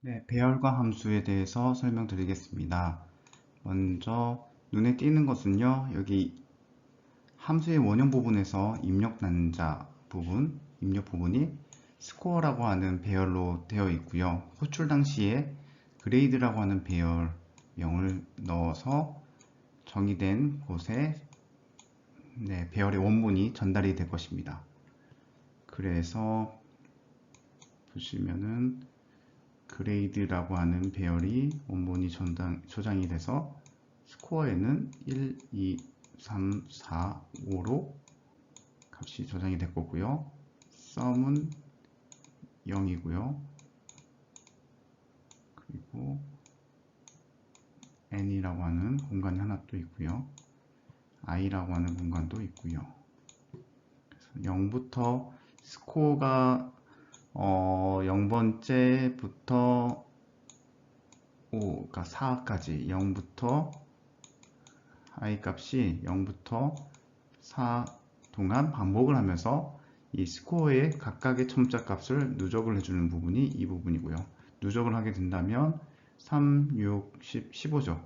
네, 배열과 함수에 대해서 설명드리겠습니다. 먼저 눈에 띄는 것은요, 여기 함수의 원형 부분에서 입력 단자 부분, 입력 부분이 스코어라고 하는 배열로 되어 있고요. 호출 당시에 그레이드라고 하는 배열명을 넣어서 정의된 곳에 배열의 원본이 전달이 될 것입니다. 그래서 보시면은 그레이드라고 하는 배열이 원본이 저장이 돼서 스코어에는 1, 2, 3, 4, 5로 값이 저장이 될 거고요. 썸은 0이고요. 그리고 n이라고 하는 공간이 하나 또 있고요. i라고 하는 공간도 있고요. 그래서 0부터 스코어가 0번째부터 그러니까 4까지 0부터 i 값이 0부터 4 동안 반복을 하면서 이 스코어의 각각의 첨자 값을 누적을 해주는 부분이 이 부분이고요. 누적을 하게 된다면 3, 6, 10, 15죠.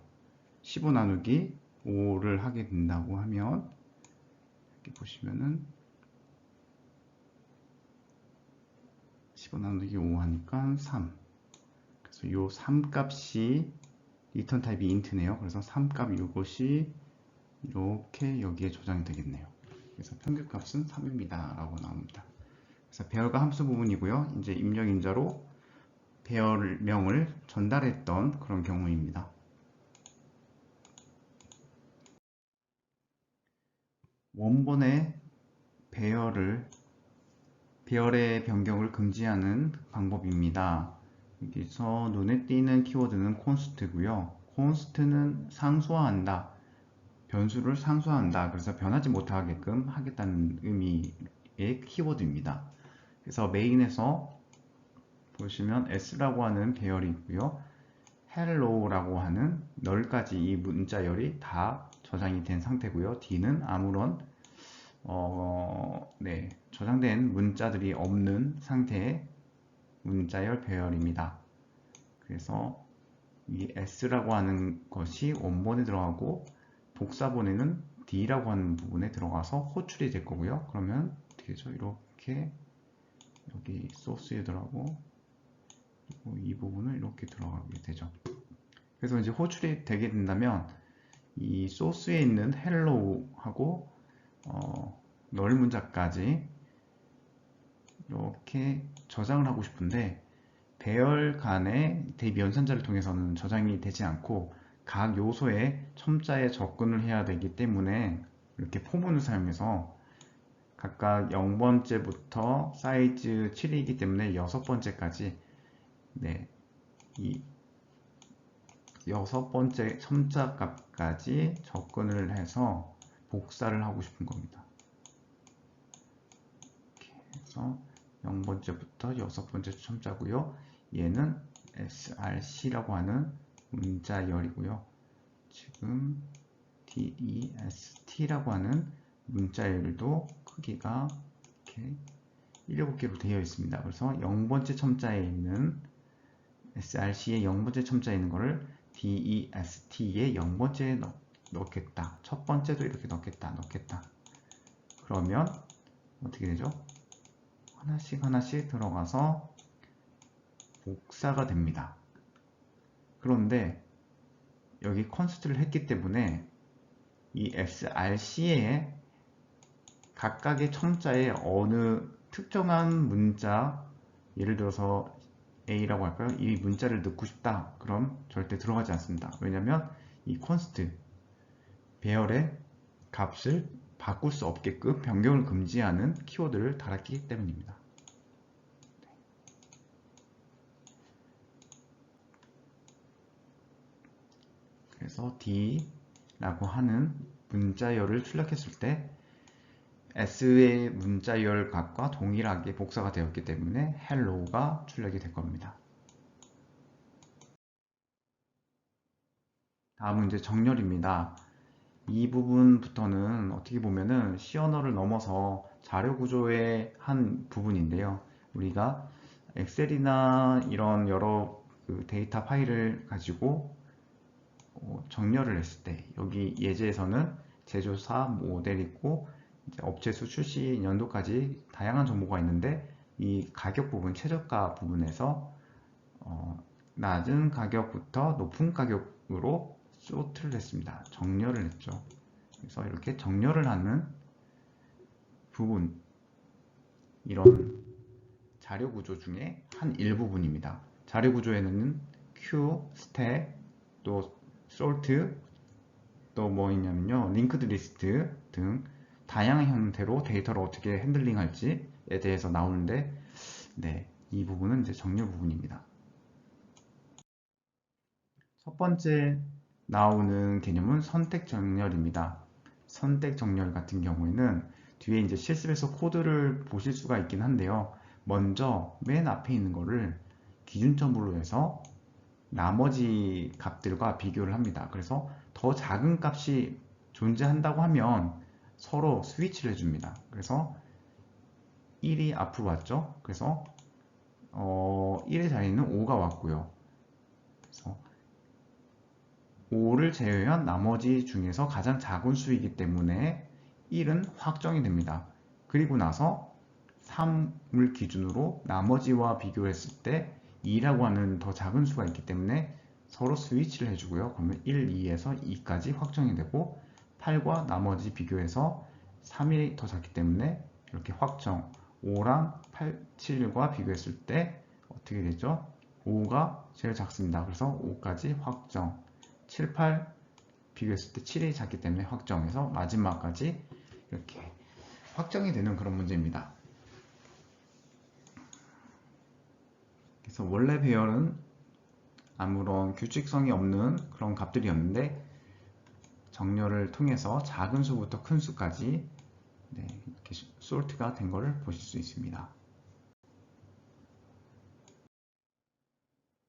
15 나누기 5를 하게 된다고 하면 이렇게 보시면은 15 나누기 5 하니까 3. 그래서 이 3 값이 리턴 타입이 인트네요. 그래서 3 값 이것이 이렇게 여기에 저장이 되겠네요. 그래서 평균 값은 3입니다. 라고 나옵니다. 그래서 배열과 함수 부분이고요. 이제 입력 인자로 배열명을 전달했던 그런 경우입니다. 원본의 배열의 변경을 금지하는 방법입니다. 여기서 눈에 띄는 키워드는 const고요. const는 상수화한다, 변수를 상수화한다. 그래서 변하지 못하게끔 하겠다는 의미의 키워드입니다. 그래서 메인에서 보시면 s라고 하는 배열이 있고요. hello라고 하는 널까지 이 문자열이 다 저장이 된 상태고요. d는 아무런 저장된 문자들이 없는 상태의 문자열 배열입니다. 그래서 이 s라고 하는 것이 원본에 들어가고 복사본에는 d라고 하는 부분에 들어가서 호출이 될 거고요. 그러면 어떻게 되죠? 이렇게 여기 소스에 들어가고 그리고 이 부분을 이렇게 들어가게 되죠. 그래서 이제 호출이 되게 된다면 이 소스에 있는 hello하고 널 문자까지 이렇게 저장을 하고 싶은데 배열 간의 대입 연산자를 통해서는 저장이 되지 않고 각 요소에 첨자에 접근을 해야 되기 때문에 이렇게 포문을 사용해서 각각 0번째부터 사이즈 7이기 때문에 6번째까지 이 6번째 첨자 값까지 접근을 해서 복사를 하고 싶은 겁니다. 이렇게 해서 0번째부터 6번째 첨자고요. 얘는 src라고 하는 문자열이고요. 지금 dest라고 하는 문자열도 크기가 이렇게 7개로 되어 있습니다. 그래서 0번째 첨자에 있는 src의 0번째 첨자에 있는 거를 dest의 0번째에 넣겠다. 첫 번째도 이렇게 넣겠다. 그러면 어떻게 되죠? 하나씩 들어가서 복사가 됩니다. 그런데 여기 컨스트를 했기 때문에 이 src의 각각의 첨자에 어느 특정한 문자, 예를 들어서 A라고 할까요? 이 문자를 넣고 싶다. 그럼 절대 들어가지 않습니다. 왜냐하면 이 const 배열의 값을 바꿀 수 없게끔 변경을 금지하는 키워드를 달았기 때문입니다. 그래서 D라고 하는 문자열을 출력했을 때 S의 문자열 값과 동일하게 복사가 되었기 때문에 hello가 출력이 될 겁니다. 다음은 이제 정렬입니다. 이 부분부터는 어떻게 보면은 C 언어를 넘어서 자료 구조의 한 부분인데요. 우리가 엑셀이나 이런 여러 그 데이터 파일을 가지고 정렬을 했을 때 여기 예제에서는 제조사 모델 있고 이제 업체수 출시 연도까지 다양한 정보가 있는데 이 가격 부분, 최저가 부분에서 낮은 가격부터 높은 가격으로 소트를 했습니다. 정렬을 했죠. 그래서 이렇게 정렬을 하는 부분, 이런 자료 구조 중에 한 일부분입니다. 자료 구조에는 q, 스택, 또 sort, 또 뭐 있냐면요, 링크드 리스트 등 다양한 형태로 데이터를 어떻게 핸들링할지에 대해서 나오는데, 네, 이 부분은 이제 정렬 부분입니다. 첫 번째 나오는 개념은 선택 정렬입니다. 선택 정렬 같은 경우에는 뒤에 이제 실습에서 코드를 보실 수가 있긴 한데요. 먼저 맨 앞에 있는 거를 기준점으로 해서 나머지 값들과 비교를 합니다. 그래서 더 작은 값이 존재한다고 하면 서로 스위치를 해줍니다. 그래서 1이 앞으로 왔죠. 그래서 1의 자리는 5가 왔고요. 그래서 5를 제외한 나머지 중에서 가장 작은 수이기 때문에 1은 확정이 됩니다. 그리고 나서 3을 기준으로 나머지와 비교했을 때 2라고 하는 더 작은 수가 있기 때문에 서로 스위치를 해주고요. 그러면 1, 2에서 2까지 확정이 되고 8과 나머지 비교해서 3이 더 작기 때문에 이렇게 확정, 5랑 8, 7과 비교했을 때 어떻게 되죠? 5가 제일 작습니다. 그래서 5까지 확정, 7, 8 비교했을 때 7이 작기 때문에 확정해서 마지막까지 이렇게 확정이 되는 그런 문제입니다. 그래서 원래 배열은 아무런 규칙성이 없는 그런 값들이었는데 정렬을 통해서 작은 수부터 큰 수까지 이렇게 솔트가 된 것을 보실 수 있습니다.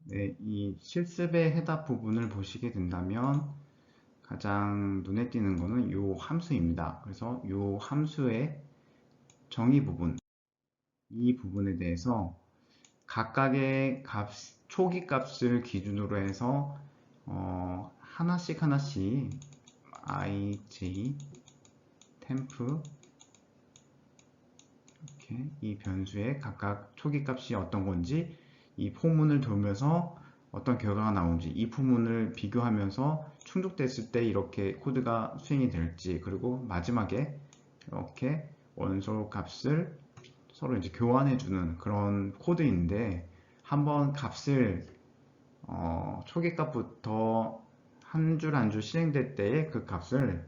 네, 이 실습의 해답 부분을 보시게 된다면 가장 눈에 띄는 것은 이 함수입니다. 그래서 이 함수의 정의 부분, 이 부분에 대해서 각각의 초기 값을 기준으로 해서 하나씩 ij, temp 이렇게 이 변수의 각각 초기 값이 어떤 건지 이 포문을 돌면서 어떤 결과가 나오는지 이 포문을 비교하면서 충족됐을 때 이렇게 코드가 수행이 될지 그리고 마지막에 이렇게 원소 값을 서로 이제 교환해 주는 그런 코드인데 한번 값을 초기 값부터 한 줄 한 줄 실행될 때의 그 값을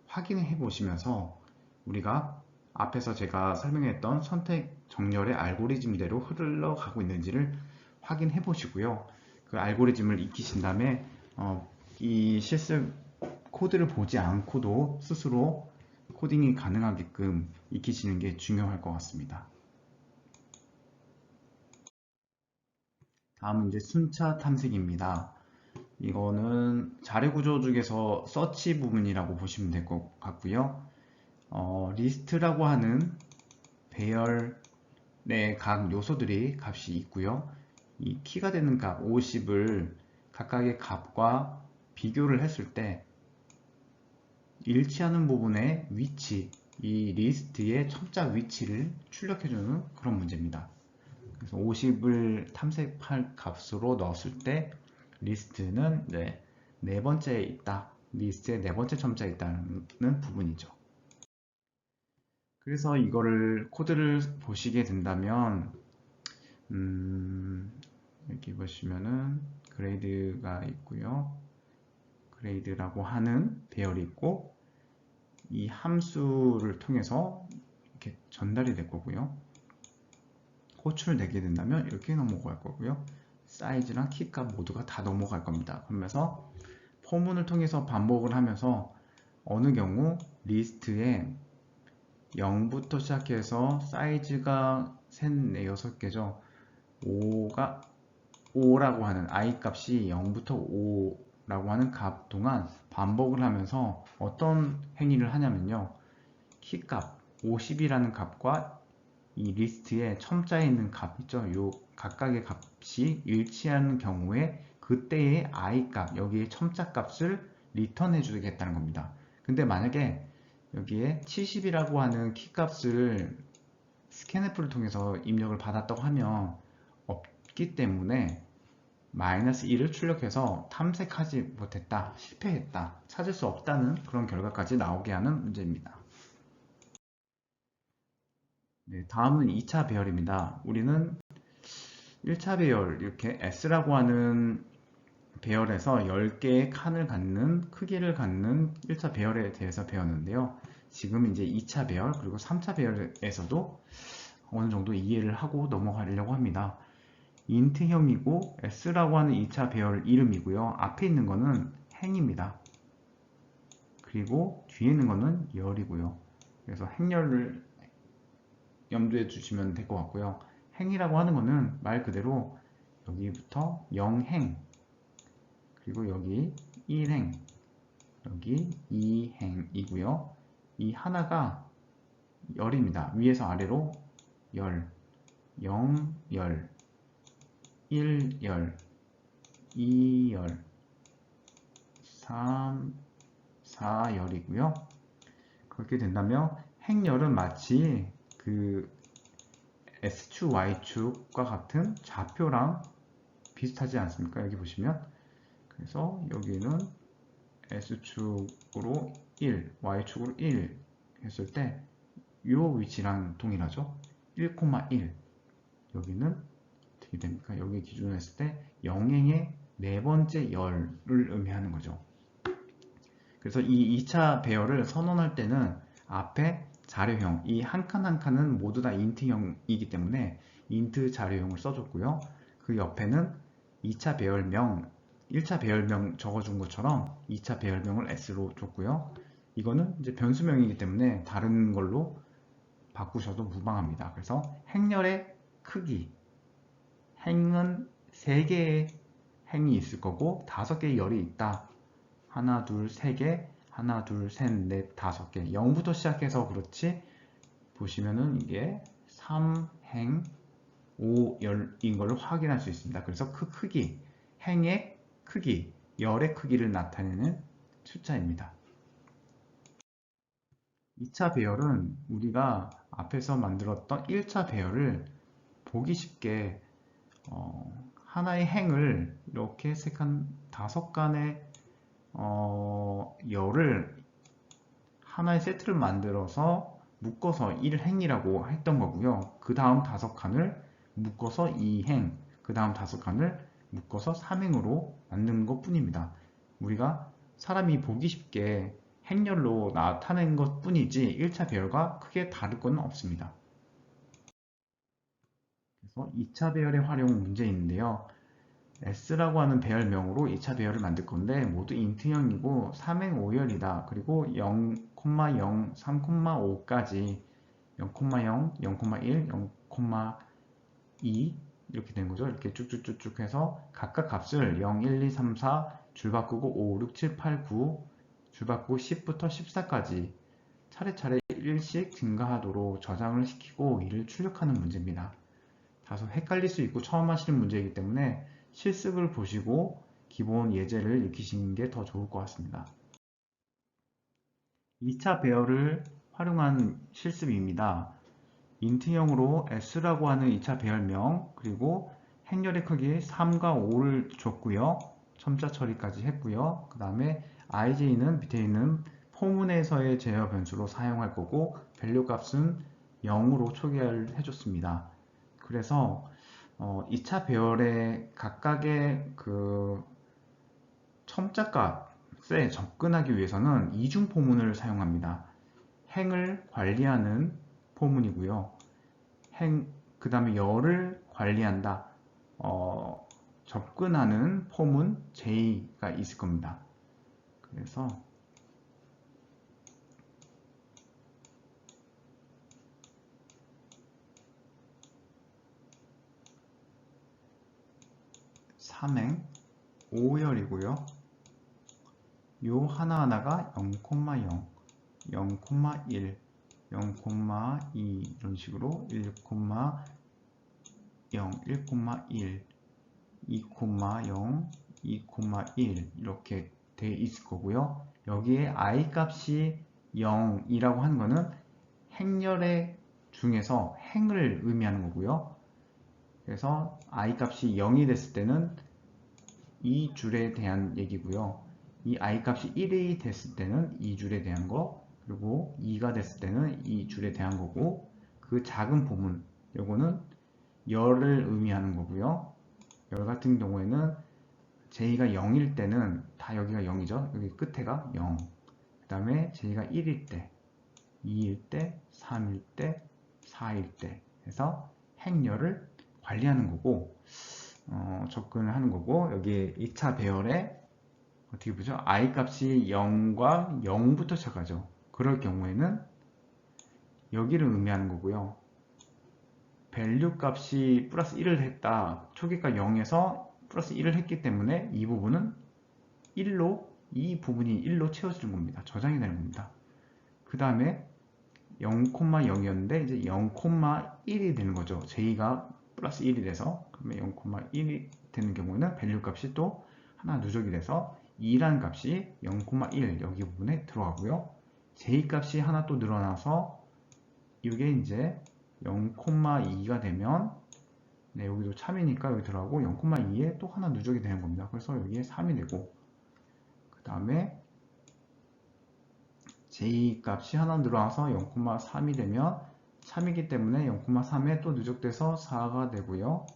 확인해 보시면서 우리가 앞에서 제가 설명했던 선택 정렬의 알고리즘대로 흘러가고 있는지를 확인해 보시고요. 그 알고리즘을 익히신 다음에 이 실습 코드를 보지 않고도 스스로 코딩이 가능하게끔 익히시는 게 중요할 것 같습니다. 다음은 이제 순차 탐색입니다. 이거는 자료 구조 중에서 서치 부분이라고 보시면 될 것 같고요. 리스트라고 하는 배열의 각 요소들이 값이 있고요. 이 키가 되는 값 50을 각각의 값과 비교를 했을 때 일치하는 부분의 위치, 이 리스트의 첨자 위치를 출력해주는 그런 문제입니다. 그래서 50을 탐색할 값으로 넣었을 때 리스트는 네 번째에 있다. 리스트의 네 번째 첨자에 있다는 부분이죠. 그래서 이거를 코드를 보시게 된다면 여기 보시면은 그레이드가 있고요. 그레이드라고 하는 배열이 있고 이 함수를 통해서 이렇게 전달이 될 거고요. 호출을 내게 된다면 이렇게 넘어갈 거고요. 사이즈랑 키값 모두가 다 넘어갈 겁니다. 그러면서 포문을 통해서 반복을 하면서 어느 경우 리스트에 0부터 시작해서 사이즈가 3, 4, 6개죠. 5라고 하는 i 값이 0부터 5라고 하는 값 동안 반복을 하면서 어떤 행위를 하냐면요. 키값 50이라는 값과 이 리스트에 첨자에 있는 값 있죠. 요 각각의 값이 일치하는 경우에 그때의 i 값, 여기에 첨자 값을 리턴해 주겠다는 겁니다. 근데 만약에 여기에 70이라고 하는 키 값을 스캔F를 통해서 입력을 받았다고 하면 없기 때문에 마이너스 1을 출력해서 탐색하지 못했다, 실패했다, 찾을 수 없다는 그런 결과까지 나오게 하는 문제입니다. 네, 다음은 2차 배열입니다. 우리는 1차 배열, 이렇게 S라고 하는 배열에서 10개의 칸을 갖는, 크기를 갖는 1차 배열에 대해서 배웠는데요. 지금 이제 2차 배열, 그리고 3차 배열에서도 어느 정도 이해를 하고 넘어가려고 합니다. 인트형이고 S라고 하는 2차 배열 이름이고요. 앞에 있는 거는 행입니다. 그리고 뒤에 있는 거는 열이고요. 그래서 행열을 염두에 두시면 될 것 같고요. 행이라고 하는 거는 말 그대로 여기부터 0행, 그리고 여기 1행, 여기 2행이고요. 이 하나가 열입니다. 위에서 아래로 열, 0열, 1열, 2열, 3, 4열이고요. 그렇게 된다면 행열은 마치 그 S축, Y축과 같은 좌표랑 비슷하지 않습니까? 여기 보시면. 그래서 여기는 S축으로 1, Y축으로 1 했을 때 이 위치랑 동일하죠. 1,1. 여기는 어떻게 됩니까? 여기 기준으로 했을 때 영행의 네 번째 열을 의미하는 거죠. 그래서 이 2차 배열을 선언할 때는 앞에 자료형, 이 한 칸 한 칸은 모두 다 인트형이기 때문에 인트 자료형을 써줬고요. 그 옆에는 2차 배열명, 1차 배열명 적어준 것처럼 2차 배열명을 S로 줬고요. 이거는 이제 변수명이기 때문에 다른 걸로 바꾸셔도 무방합니다. 그래서 행열의 크기, 행은 3개의 행이 있을 거고 5개의 열이 있다. 하나, 둘, 3개, 하나, 둘, 셋, 넷, 5개. 0부터 시작해서 그렇지 보시면은 이게 3행 5열인 걸 확인할 수 있습니다. 그래서 그 크기, 행의 크기, 열의 크기를 나타내는 숫자입니다. 2차 배열은 우리가 앞에서 만들었던 1차 배열을 보기 쉽게 하나의 행을 이렇게 5칸의 열을 하나의 세트를 만들어서 묶어서 1행이라고 했던 거고요. 그 다음 5칸을 묶어서 2행, 그 다음 5칸을 묶어서 3행으로 만든 것 뿐입니다. 우리가 사람이 보기 쉽게 행렬로 나타낸 것 뿐이지 1차 배열과 크게 다를 건 없습니다. 그래서 2차 배열의 활용 문제인데요. S라고 하는 배열명으로 2차 배열을 만들 건데 모두 인트형이고 3행 5열이다. 그리고 0,0, 3,5까지 0,0, 0,1, 0,2 이렇게 된 거죠. 이렇게 쭉쭉쭉쭉 해서 각각 값을 0, 1, 2, 3, 4 줄 바꾸고 5, 6, 7, 8, 9 줄 바꾸고 10부터 14까지 차례차례 1씩 증가하도록 저장을 시키고 이를 출력하는 문제입니다. 다소 헷갈릴 수 있고 처음 하시는 문제이기 때문에 실습을 보시고 기본 예제를 익히시는 게 더 좋을 것 같습니다. 2차 배열을 활용한 실습입니다. 인트형으로 S라고 하는 2차 배열명 그리고 행렬의 크기 3과 5를 줬고요. 첨자 처리까지 했고요. 그 다음에 IJ는 밑에 있는 포문에서의 제어 변수로 사용할 거고 밸류 값은 0으로 초기화를 해줬습니다. 그래서 2차 배열의 각각의 그 첨자 값에 접근하기 위해서는 이중 포문을 사용합니다. 행을 관리하는 포문이고요. 그 다음에 열을 관리한다. 접근하는 포문 J가 있을 겁니다. 그래서 3행 5열이고요. 요 하나하나가 0,0, 0,1, 0,2 이런 식으로 1,0, 1,1 2,0, 2,1 이렇게 돼 있을 거고요. 여기에 i 값이 0이라고 하는 거는 행렬의 중에서 행을 의미하는 거고요. 그래서 i 값이 0이 됐을 때는 이 줄에 대한 얘기고요. 이 i 값이 1이 됐을 때는 이 줄에 대한 거, 그리고 2가 됐을 때는 이 줄에 대한 거고, 그 작은 부분, 요거는 열을 의미하는 거고요. 열 같은 경우에는 j가 0일 때는 다 여기가 0이죠. 여기 끝에가 0. 그 다음에 j가 1일 때, 2일 때, 3일 때, 4일 때 해서 행열을 관리하는 거고, 접근을 하는 거고, 여기 2차 배열에 어떻게 보죠? i 값이 0과 0부터 시작하죠. 그럴 경우에는 여기를 의미하는 거고요. value 값이 플러스 1을 했다. 초기가 0에서 플러스 1을 했기 때문에 이 부분은 1로, 이 부분이 1로 채워지는 겁니다. 저장이 되는 겁니다. 그 다음에 0,0이었는데 이제 0,1이 되는 거죠. j가 플러스 1이 돼서, 그러면 0,1이 되는 경우는 value 값이 또 하나 누적이 돼서 2라는 값이 0,1 여기 부분에 들어가고요. j 값이 하나 또 늘어나서 이게 이제 0,2가 되면, 네, 여기도 참이니까 여기 들어가고 0,2에 또 하나 누적이 되는 겁니다. 그래서 여기에 3이 되고, 그 다음에 j 값이 하나 늘어나서 0,3이 되면 참이기 때문에 0,3에 또 누적돼서 4가 되고요.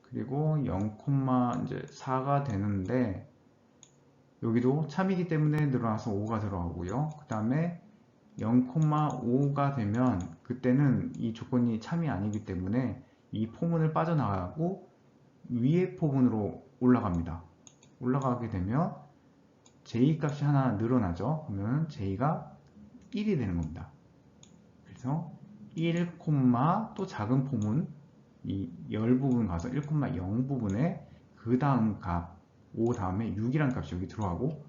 그리고 0,4가 되는데 여기도 참이기 때문에 늘어나서 5가 들어가고요. 그 다음에 0,5가 되면 그때는 이 조건이 참이 아니기 때문에 이 포문을 빠져나가고 위의 포문으로 올라갑니다. 올라가게 되면 j 값이 하나 늘어나죠. 그러면 j가 1이 되는 겁니다. 그래서 1, 또 작은 포문 이 열 부분 가서 1,0 부분에 그 다음 값 5 다음에 6이라는 값이 여기 들어가고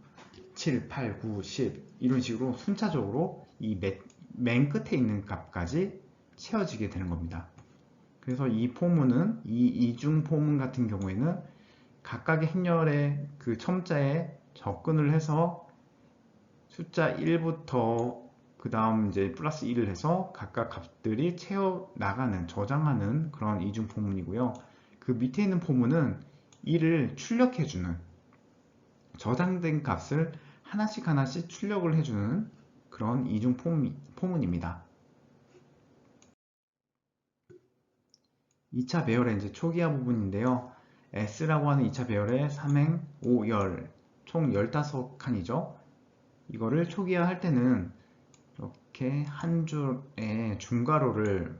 7, 8, 9, 10 이런 식으로 순차적으로 이 맨 끝에 있는 값까지 채워지게 되는 겁니다. 그래서 이 포문은 이 이중 포문 같은 경우에는 각각의 행렬의 그 첨자에 접근을 해서 숫자 1부터 그 다음 이제 플러스 1을 해서 각각 값들이 채워 나가는 저장하는 그런 이중 포문이고요. 그 밑에 있는 포문은 1을 출력해주는 저장된 값을 하나씩 하나씩 출력을 해주는 그런 이중 포문입니다. 2차 배열의 이제 초기화 부분인데요. S라고 하는 2차 배열의 3행 5열 총 15칸이죠. 이거를 초기화 할 때는 이렇게 한 줄에 중괄호를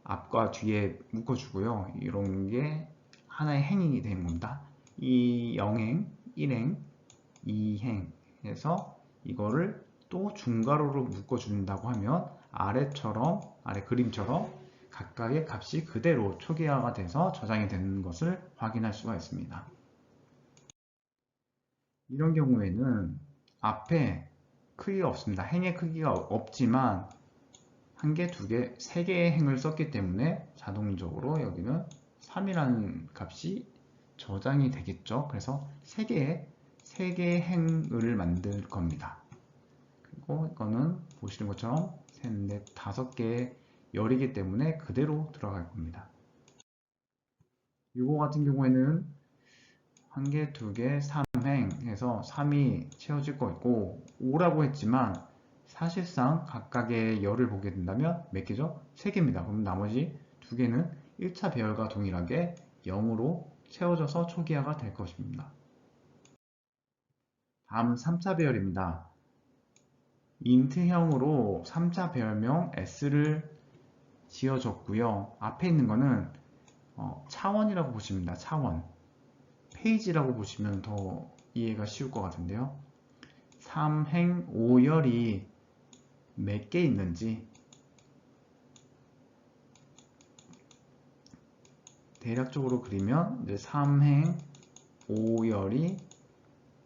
앞과 뒤에 묶어주고요. 이런 게 하나의 행이 되는 겁니다. 이 0행, 1행, 2행 해서 이거를 또 중괄호로 묶어준다고 하면 아래처럼, 아래 그림처럼 각각의 값이 그대로 초기화가 돼서 저장이 되는 것을 확인할 수가 있습니다. 이런 경우에는 앞에 크기가 없습니다. 행의 크기가 없지만 한 개, 두 개, 세 개의 행을 썼기 때문에 자동적으로 여기는 3이라는 값이 저장이 되겠죠. 그래서 세 개의 행을 만들 겁니다. 그리고 이거는 보시는 것처럼 셋, 넷, 다섯 개의 열이기 때문에 그대로 들어갈 겁니다. 이거 같은 경우에는 한 개, 두 개, 3행 해서 3이 채워질 거 있고 5라고 했지만 사실상 각각의 열을 보게 된다면 몇 개죠? 3개입니다. 그럼 나머지 2개는 1차 배열과 동일하게 0으로 채워져서 초기화가 될 것입니다. 다음은 3차 배열입니다. 인트형으로 3차 배열명 S를 지어줬고요. 앞에 있는 거는 차원이라고 보시면 됩니다. 차원. 페이지라고 보시면 더 이해가 쉬울 것 같은데요. 3행 5열이 몇 개 있는지 대략적으로 그리면 이제 3행 5열이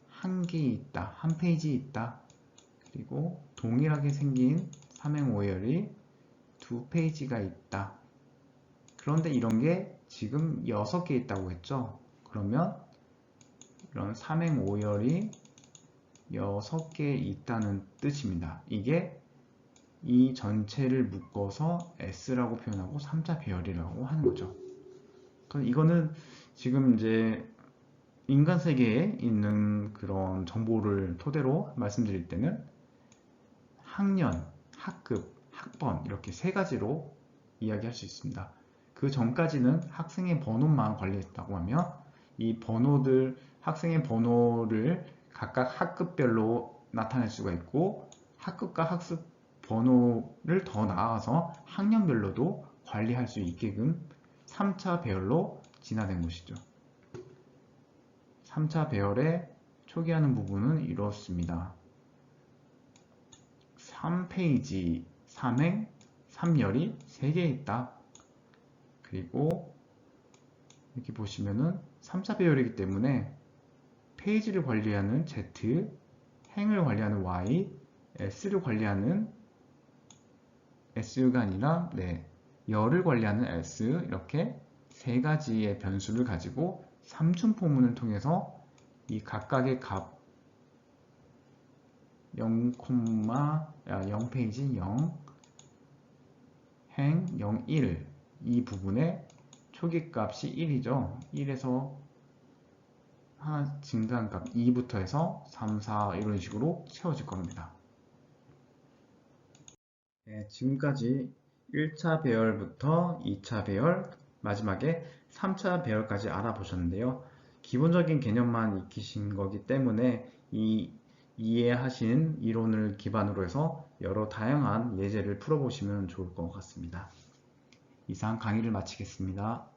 한 개 있다, 한 페이지 있다. 그리고 동일하게 생긴 3행 5열이 두 페이지가 있다. 그런데 이런 게 지금 6개 있다고 했죠. 그러면 이런 삼행오열이 6개 있다는 뜻입니다. 이게 이 전체를 묶어서 S라고 표현하고 3차 배열이라고 하는 거죠. 이거는 지금 이제 인간 세계에 있는 그런 정보를 토대로 말씀드릴 때는 학년, 학급, 학번 이렇게 세 가지로 이야기할 수 있습니다. 그 전까지는 학생의 번호만 관리했다고 하면 이 번호들, 학생의 번호를 각각 학급별로 나타낼 수가 있고 학급과 학습 번호를 더 나아가서 학년별로도 관리할 수 있게끔 3차 배열로 진화된 것이죠. 3차 배열의 초기화하는 부분은 이렇습니다. 3페이지 3행 3열이 3개 있다. 그리고 이렇게 보시면은 3차 배열이기 때문에 페이지를 관리하는 Z, 행을 관리하는 Y, S를 관리하는 S가 아니라 열을 관리하는 S 이렇게 세 가지의 변수를 가지고 삼중포문을 통해서 이 각각의 값 0페이지 0, 행 0, 1 이 부분의 초기값이 1이죠. 1에서 하나 증가한 값 2부터 해서 3, 4 이런 식으로 채워질 겁니다. 네, 지금까지 1차 배열부터 2차 배열, 마지막에 3차 배열까지 알아보셨는데요. 기본적인 개념만 익히신 거기 때문에 이해하신 이론을 기반으로 해서 여러 다양한 예제를 풀어보시면 좋을 것 같습니다. 이상 강의를 마치겠습니다.